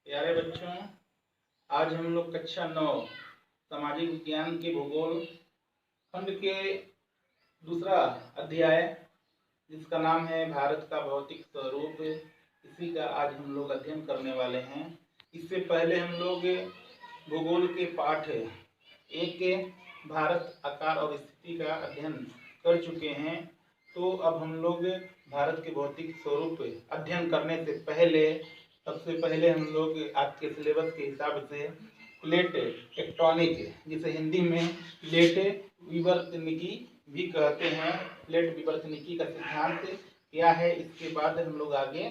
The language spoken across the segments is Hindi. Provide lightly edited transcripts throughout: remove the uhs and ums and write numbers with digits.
प्यारे बच्चों, आज हम लोग कक्षा 9 सामाजिक विज्ञान के भूगोल खंड के दूसरा अध्याय जिसका नाम है भारत का भौतिक स्वरूप, इसी का आज हम लोग अध्ययन करने वाले हैं। इससे पहले हम लोग भूगोल के पाठ एक के भारत आकार और स्थिति का अध्ययन कर चुके हैं। तो अब हम लोग भारत के भौतिक स्वरूप अध्ययन करने से पहले सबसे पहले हम लोग आपके सिलेबस के हिसाब से प्लेट टेक्टोनिक, जिसे हिंदी में प्लेट विवर्तनिकी भी कहते हैं, प्लेट विवर्तनिकी का सिद्धांत क्या है, इसके बाद हम लोग आगे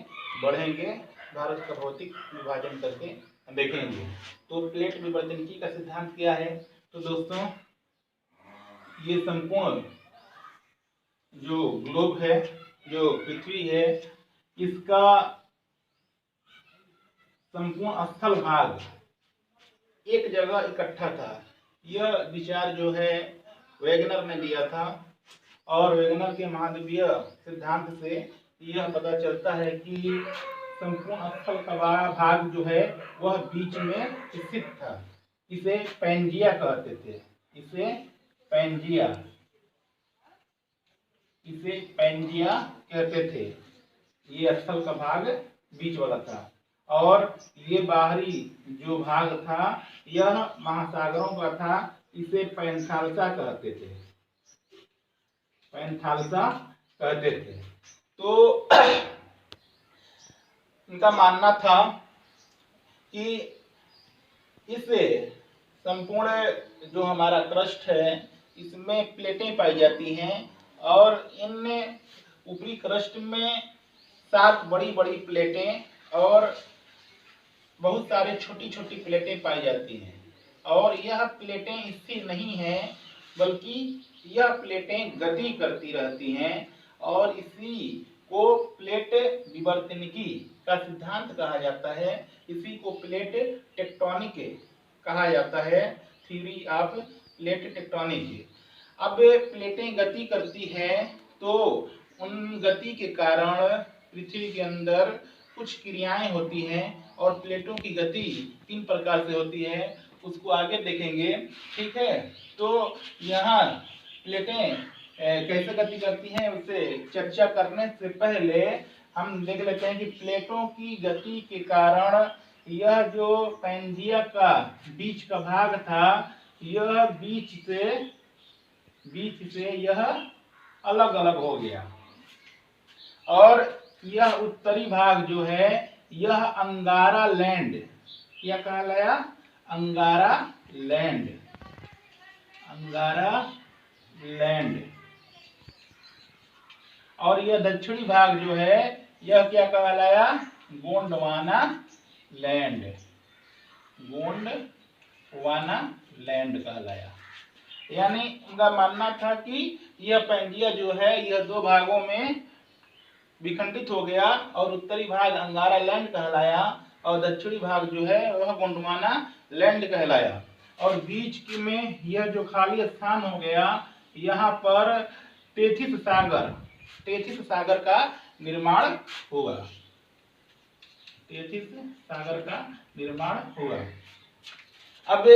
बढ़ेंगे, भारत का भौतिक विभाजन करके देखेंगे। तो प्लेट विवर्तनिकी का सिद्धांत क्या है? तो दोस्तों, ये संपूर्ण जो ग्लोब है, जो पृथ्वी है, इसका संपूर्ण स्थल भाग एक जगह इकट्ठा था। यह विचार जो है वेगनर ने दिया था, और वेगनर के महाद्वीय सिद्धांत से यह पता चलता है कि संपूर्ण स्थल का भाग जो है वह बीच में स्थित था। इसे पैंजिया कहते थे, इसे पैंजिया कहते थे। ये स्थल का भाग बीच वाला था, और ये बाहरी जो भाग था यह महासागरों का था। इसे पैंथालसा कहते थे, तो इनका मानना था कि इस संपूर्ण जो हमारा क्रस्ट है इसमें प्लेटें पाई जाती हैं, और इन ऊपरी क्रस्ट में 7 बड़ी बड़ी प्लेटें और बहुत सारे छोटी छोटी प्लेटें पाई जाती हैं। और यह प्लेटें स्थिर नहीं हैं, बल्कि यह प्लेटें गति करती रहती हैं, और इसी को प्लेट विवर्तनिकी का सिद्धांत कहा जाता है। इसी को प्लेट टेक्टोनिक कहा जाता है, थ्योरी ऑफ प्लेट टेक्टोनिक। अब प्लेटें गति करती हैं, तो उन गति के कारण पृथ्वी के अंदर कुछ क्रियाएं होती हैं, और प्लेटों की गति 3 प्रकार से होती है, उसको आगे देखेंगे, ठीक है। तो यहाँ प्लेटें कैसे गति करती हैं उसे चर्चा करने से पहले हम देख लेते हैं कि प्लेटों की गति के कारण यह जो पैंजिया का बीच का भाग था, यह बीच से यह अलग अलग हो गया, और यह उत्तरी भाग जो है यह अंगारा लैंड, क्या कहलाया? अंगारा लैंड। और यह दक्षिणी भाग जो है यह क्या कहलाया? गोंडवाना लैंड कहलाया। यानी उनका मानना था कि यह पैंजिया जो है यह 2 भागों में विखंडित हो गया, और उत्तरी भाग अंगारा लैंड कहलाया, और दक्षिणी भाग जो है वह गोंडवाना लैंड कहलाया। और बीच में यह जो खाली स्थान हो गया, यहाँ पर तेथिस सागर का निर्माण हुआ। अब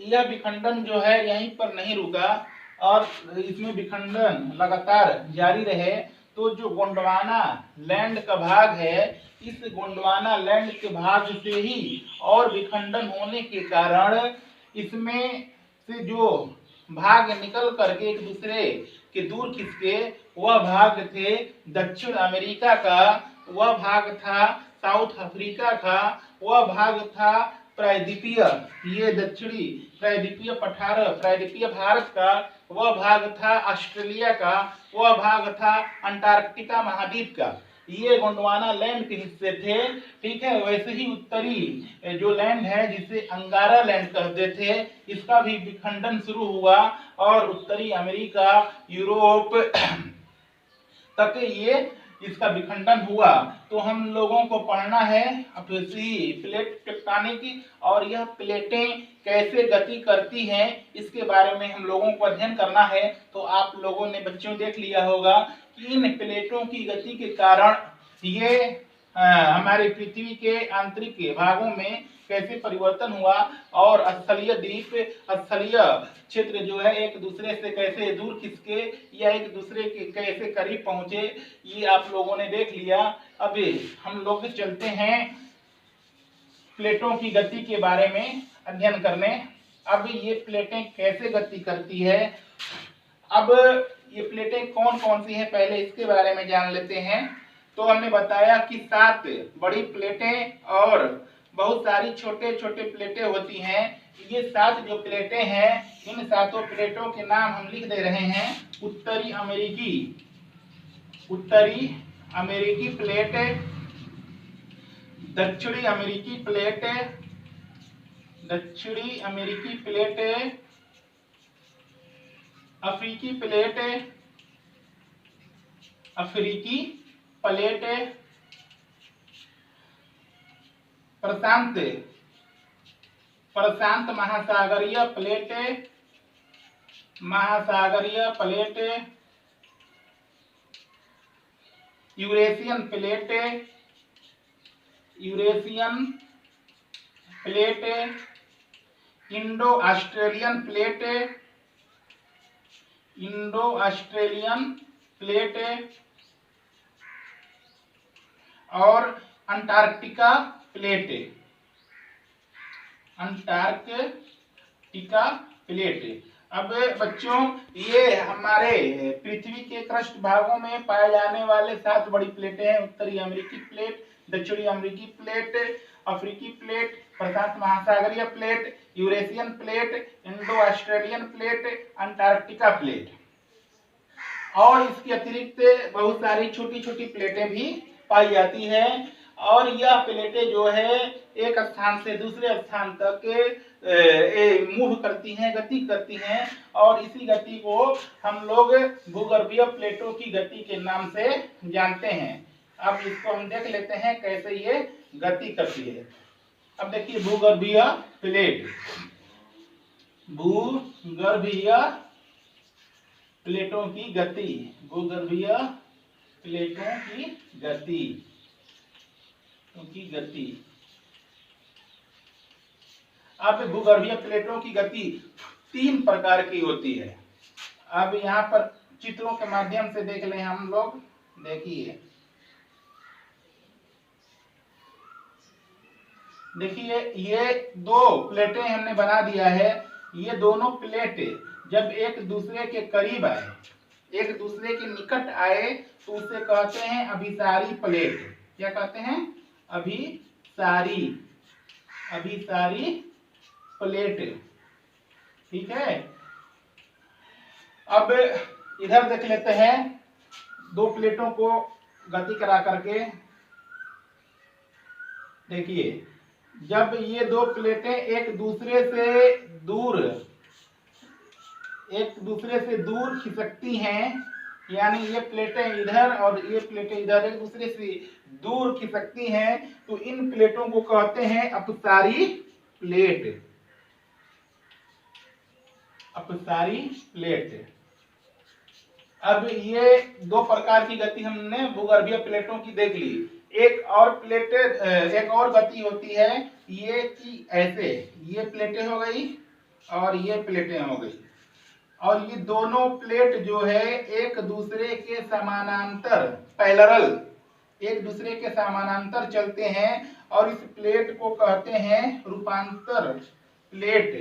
यह विखंडन जो है यहीं पर नहीं रुका, और इसमें विखंडन लगातार जारी रहे। तो जो गोंडवाना लैंड का भाग है, इस गोंडवाना लैंड के भाग से ही और विखंडन होने के कारण इसमें से जो भाग निकल करके एक दूसरे के दूर खिसके, वह भाग थे दक्षिण अमेरिका का, वह भाग था साउथ अफ्रीका का, वह भाग था प्रायद्वीपीय, ये दक्षिणी प्रायद्वीपीय पठार प्रायद्वीपीय भारत का, वह भाग था ऑस्ट्रेलिया का, वह भाग था अंटार्कटिका महाद्वीप का। ये गोंडवाना लैंड के हिस्से थे, ठीक है। वैसे ही उत्तरी जो लैंड है जिसे अंगारा लैंड कहते थे, इसका भी विखंडन शुरू हुआ, और उत्तरी अमेरिका, यूरोप तक ये इसका विखंडन हुआ। तो हम लोगों को पढ़ना है प्लेट टेक्टोनिक, और यह प्लेटें कैसे गति करती हैं इसके बारे में हम लोगों को अध्ययन करना है। तो आप लोगों ने बच्चों देख लिया होगा कि इन प्लेटों की गति के कारण ये हमारी पृथ्वी के आंतरिक भागों में कैसे परिवर्तन हुआ और स्थलीय द्वीप स्थलीय क्षेत्र जो है एक दूसरे से कैसे दूर खिसके या एक दूसरे के कैसे करीब पहुंचे, ये आप लोगों ने देख लिया। अब हम लोग चलते हैं प्लेटों की गति के बारे में अध्ययन करने। अब ये प्लेटें कैसे गति करती है, अब ये प्लेटें कौन कौन सी हैं पहले इसके बारे में जान लेते हैं। तो हमने बताया कि 7 बड़ी प्लेटें और बहुत सारी छोटे छोटे प्लेटें होती हैं। ये 7 जो प्लेटें हैं, इन 7 प्लेटों के नाम हम लिख दे रहे हैं। उत्तरी अमेरिकी प्लेट, दक्षिणी अमेरिकी प्लेट, अफ्रीकी प्लेट, प्रशांत महासागरीय plate, Eurasian plate, Indo Australian plate और अंटार्कटिका प्लेट। अब बच्चों, ये हमारे पृथ्वी के क्रस्ट भागों में पाए जाने वाले 7 बड़ी प्लेटें हैं। उत्तरी अमेरिकी प्लेट, दक्षिणी अमेरिकी प्लेट, अफ्रीकी प्लेट, प्रशांत महासागरीय plate, Eurasian plate, Indo Australian plate, Antarctica plate. और इसके अतिरिक्त बहुत सारी छोटी छोटी प्लेटें भी पाई जाती हैं। और यह प्लेटें जो है एक स्थान से दूसरे स्थान तक मूव करती हैं, गति करती हैं, और इसी गति को हम लोग भूगर्भीय प्लेटों की गति के नाम से जानते हैं। अब इसको हम देख लेते हैं कैसे ये गति करती है। अब देखिए भूगर्भीय प्लेटों की गति, भूगर्भीय प्लेटों की गति। अब भूगर्भीय प्लेटों की गति 3 प्रकार की होती है। अब यहाँ पर चित्रों के माध्यम से देख लें हम लोग। देखिए ये 2 प्लेटें हमने बना दिया है। ये दोनों प्लेट जब एक दूसरे के करीब आए, एक दूसरे के निकट आए, तो उसे कहते हैं अभिसारी प्लेट। क्या कहते हैं? अभिसारी प्लेट। ठीक है। अब इधर देख लेते हैं 2 प्लेटों को गति करा करके। देखिए जब ये 2 प्लेटें एक दूसरे से दूर खिसकती हैं, यानी ये प्लेटें इधर और ये प्लेटें इधर एक दूसरे से दूर खिसकती हैं, तो इन प्लेटों को कहते हैं अपसारी प्लेट। अब ये 2 प्रकार की गति हमने भूगर्भीय प्लेटों की देख ली। एक और गति होती है ये कि ऐसे ये प्लेटें हो गई और ये प्लेटें हो गई, और ये दोनों प्लेट जो है एक दूसरे के समानांतर पैरेलल एक दूसरे के समानांतर चलते हैं, और इस प्लेट को कहते हैं रूपांतर प्लेट।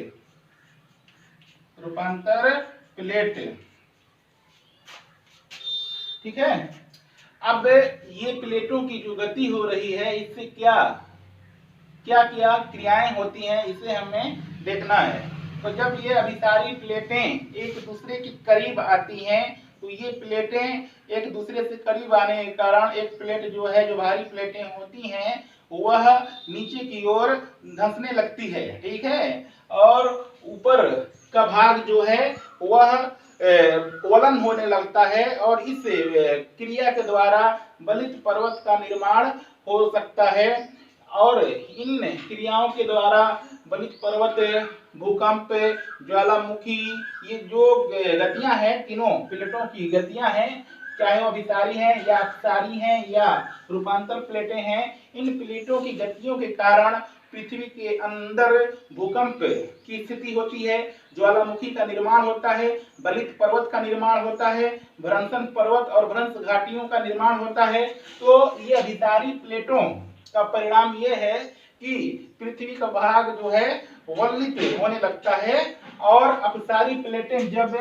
ठीक है। अब ये प्लेटों की जो गति हो रही है, इससे क्या क्रियाएं होती हैं, इसे हमें देखना है। तो जब ये अभिसारी प्लेटें एक दूसरे के करीब आती हैं, तो ये प्लेटें एक दूसरे से करीब आने के कारण एक प्लेट जो है, जो भारी प्लेटें होती हैं, वह नीचे की ओर धंसने लगती है। ठीक है। और ऊपर का भाग जो है वह वलन होने लगता है, और इस क्रिया के द्वारा बलित पर्वत का निर्माण हो सकता है। और इन क्रियाओं के द्वारा बलित पर्वत, भूकंप, ज्वालामुखी, ये जो गतियां हैं, तीनों प्लेटों की गतियां हैं, चाहे वो अभिसारी हैं या अपसारी हैं या रूपांतर प्लेटें हैं, इन प्लेटों की गतियों के कारण पृथ्वी के अंदर भूकंप की स्थिति होती है, ज्वालामुखी का निर्माण होता है, बलित पर्वत का निर्माण होता है, भ्रंशन पर्वत और भ्रंश घाटियों का निर्माण होता है। तो ये अभिसारी प्लेटों का परिणाम ये है कि पृथ्वी का भाग जो है वल्लित होने लगता है, और अपसारी प्लेटें जब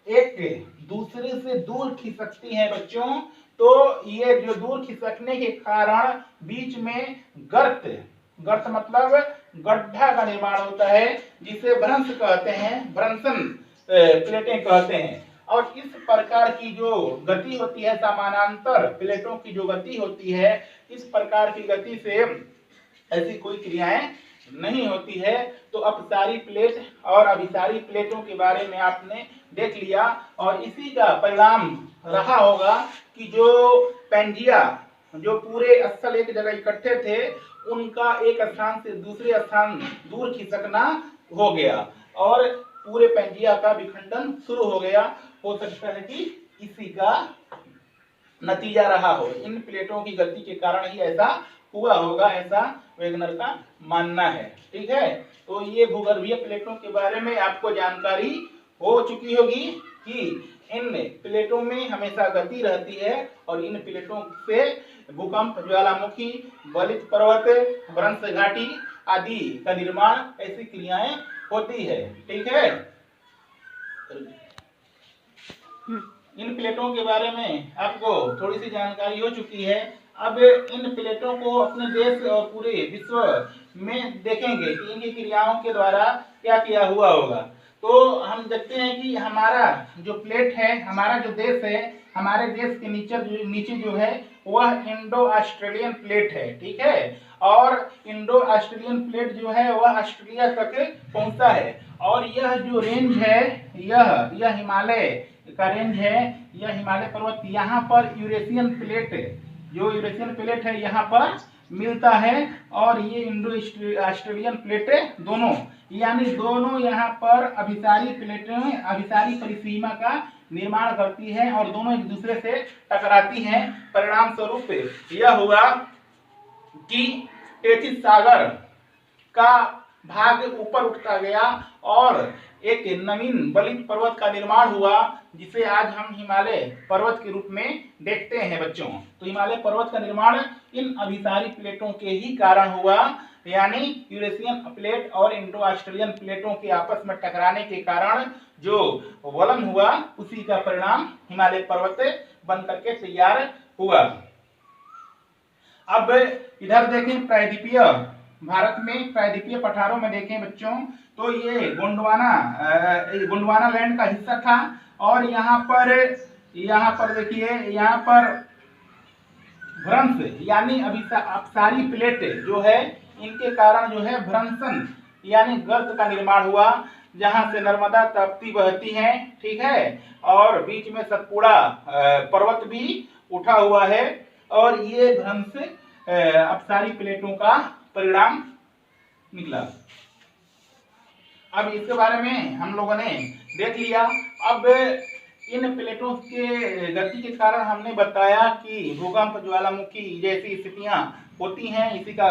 एक दूसरे से दूर खिसकती हैं बच्चों, तो ये जो दूर खिसकने के कारण बीच में गर्त मतलब गड्ढा का निर्माण होता है, जिसे भ्रंश कहते हैं, भ्रंशन प्लेटें कहते हैं। और इस प्रकार की जो गति होती है, समानांतर प्लेटों की जो गति होती है, इस प्रकार की गति से ऐसी कोई क्रियाएं नहीं होती है। तो अपसारी प्लेट और अभिसारी प्लेटों के बारे में आपने देख लिया, और इसी का परिणाम रहा होगा कि जो पेंजिया जो पूरे स्थल एक जगह इकट्ठे थे, उनका एक स्थान से दूसरे स्थान दूर खिसकना हो गया और पूरे पेंजिया का विखंडन शुरू हो गया। हो सकता है कि इसी का नतीजा रहा हो, इन प्लेटों की गति के कारण ही ऐसा हुआ होगा, ऐसा वेगनर का मानना है। ठीक है, तो ये भूगर्भीय प्लेटों के बारे में आपको जानकारी हो चुकी होगी कि इन प्लेटों में हमेशा गति रहती है, और इन प्लेटों से भूकंप, ज्वालामुखी, बलित पर्वत, भ्रंश घाटी आदि का निर्माण, ऐसी क्रियाएं होती है। ठीक है, इन प्लेटों के बारे में आपको थोड़ी सी जानकारी हो चुकी है। अब इन प्लेटों को अपने देश और पूरे विश्व में देखेंगे कि इनकी क्रियाओं के द्वारा क्या किया हुआ होगा। तो हम देखते हैं कि हमारा जो प्लेट है, हमारा जो देश है, हमारे देश के नीचे जो है वह इंडो ऑस्ट्रेलियन प्लेट है। ठीक है, और इंडो ऑस्ट्रेलियन प्लेट जो है वह ऑस्ट्रेलिया तक पहुंचता है, और यह जो रेंज है, यह हिमालय का रेंज है, यह हिमालय पर्वत, यहाँ पर यूरेशियन प्लेट, जो यूरेशियन प्लेट है यहाँ पर मिलता है, और ये इंडो ऑस्ट्रेलियन प्लेटें दोनों, यानी दोनों यहाँ पर अभिसारी प्लेटें, अभिसारी परिसीमा का निर्माण करती है, और दोनों एक दूसरे से टकराती हैं। परिणाम स्वरूप यह हुआ कि टेथिस सागर का भाग ऊपर उठता गया और एक नवीन बलित पर्वत का निर्माण हुआ, जिसे आज हम हिमालय पर्वत के रूप में देखते हैं बच्चों। तो हिमालय पर्वत का निर्माण इन अभिसारी प्लेटों के ही कारण हुआ, यानी यूरेशियन प्लेट और इंडो ऑस्ट्रेलियन प्लेटों के आपस में टकराने के कारण जो वलन हुआ, उसी का परिणाम हिमालय पर्वत बन करके तैयार हुआ। अब इधर देखें, प्रायद्वीपीय भारत में प्रायद्वीपीय पठारों में देखें बच्चों, तो ये गोंडवाना लैंड का हिस्सा था, और यहाँ पर देखिए, यहाँ पर भ्रंश यानी अपसारी प्लेट जो है, इनके कारण जो है भ्रंशन यानी गर्त का निर्माण हुआ, जहाँ से नर्मदा ताप्ती बहती है। ठीक है, और बीच में सतपुड़ा पर्वत भी उठा हुआ है, और ये भ्रंश अपसारी प्लेटों का परिणाम निकला। अब इसके बारे में हम लोगों ने देख लिया। अब इन प्लेटों के गति के कारण हमने बताया कि भूकंप, ज्वालामुखी जैसी स्थितियां होती हैं, इसी का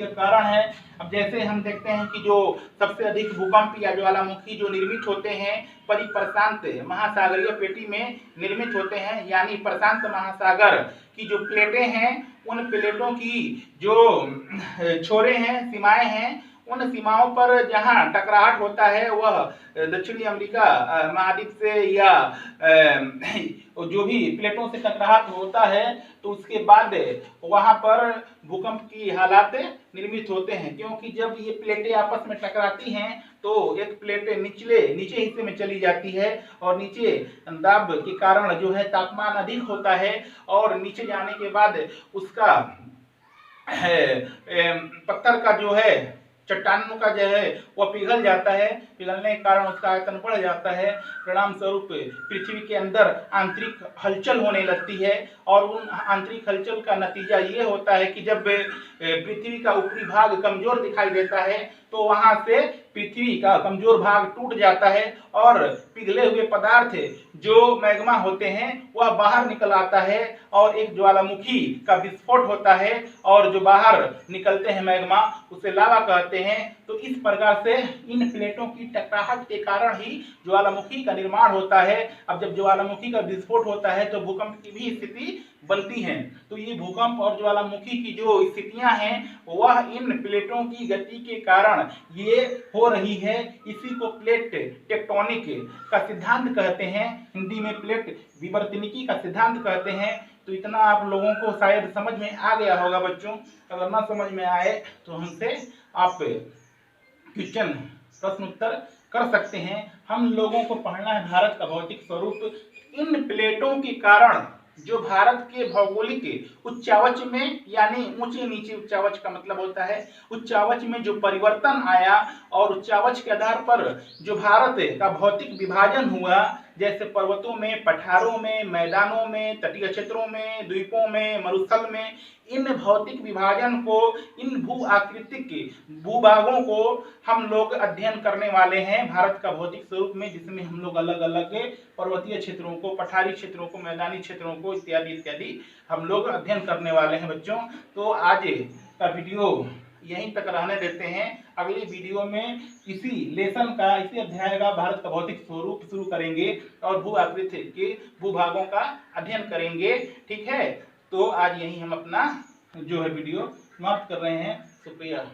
कारण है। अब जैसे हम देखते हैं कि जो सबसे अधिक भूकंप या ज्वालामुखी जो निर्मित होते हैं, परिप्रशांत महासागरीय पेटी में निर्मित होते हैं, यानी प्रशांत महासागर की जो प्लेटें हैं, उन प्लेटों की जो छोरे हैं, सीमाएं हैं, उन सीमाओं पर जहां टकराहट होता है, वह दक्षिणी अमेरिका महाद्वीप से या जो भी प्लेटों से टकराहट होता है, तो उसके बाद वहां पर भूकंप की हालात निर्मित होते हैं। क्योंकि जब ये प्लेटें आपस में टकराती हैं, तो एक प्लेट नीचे हिस्से में चली जाती है, और नीचे दाब के कारण जो है तापमान अधिक होता है, और नीचे जाने के बाद उसका पत्थर का जो है, चट्टानों का जो है वह पिघल जाता है, पिघलने के कारण उसका आयतन बढ़ जाता है। परिणाम स्वरूप पृथ्वी के अंदर आंतरिक हलचल होने लगती है, और उन आंतरिक हलचल का नतीजा ये होता है कि जब पृथ्वी का ऊपरी भाग कमजोर दिखाई देता है, तो वहां से पृथ्वी का कमजोर भाग टूट जाता है और पिघले हुए पदार्थ जो मैग्मा होते हैं वह बाहर निकल आता है और एक ज्वालामुखी का विस्फोट होता है और जो बाहर निकलते हैं मैग्मा उसे लावा कहते हैं। तो इस प्रकार से इन प्लेटों की टकराहट के कारण ही ज्वालामुखी का निर्माण होता है। अब जब ज्वालामुखी का विस्फोट होता है तो भूकंप की भी स्थिति बनती है। तो ये भूकंप और ज्वालामुखी की जो स्थितियां हैं वह इन प्लेटों की गति के कारण ये हो रही है। इसी को प्लेट टेक्टोनिक का सिद्धांत कहते हैं, हिंदी में प्लेट विवर्तनिकी का सिद्धांत कहते हैं। तो इतना आप लोगों को शायद समझ में आ गया होगा बच्चों। अगर ना समझ में आए तो हमसे आप क्वेश्चन प्रश्न उत्तर कर सकते हैं। हम लोगों को पढ़ना है भारत का भौतिक स्वरूप। इन प्लेटों के कारण जो भारत के भौगोलिक उच्चावच में यानी ऊंचे नीचे, उच्चावच का मतलब होता है उच्चावच में जो परिवर्तन आया और उच्चावच के आधार पर जो भारत का भौतिक विभाजन हुआ, जैसे पर्वतों में, पठारों में, मैदानों में, तटीय क्षेत्रों में, द्वीपों में, मरुस्थल में, इन भौतिक विभाजन को, इन भू आकृतिक भूभागों को हम लोग अध्ययन करने वाले हैं भारत का भौतिक स्वरूप में, जिसमें हम लोग अलग अलग पर्वतीय क्षेत्रों को, पठारी क्षेत्रों को, मैदानी क्षेत्रों को इत्यादि इत्यादि हम लोग अध्ययन करने वाले हैं बच्चों। तो आज का वीडियो यहीं तक रहने देते हैं। अगली वीडियो में इसी लेसन का, इसी अध्याय का भारत का भौतिक स्वरूप शुरू करेंगे और भू आकृति के भूभागों का अध्ययन करेंगे। ठीक है, तो आज यहीं हम अपना जो है वीडियो समाप्त कर रहे हैं। शुक्रिया।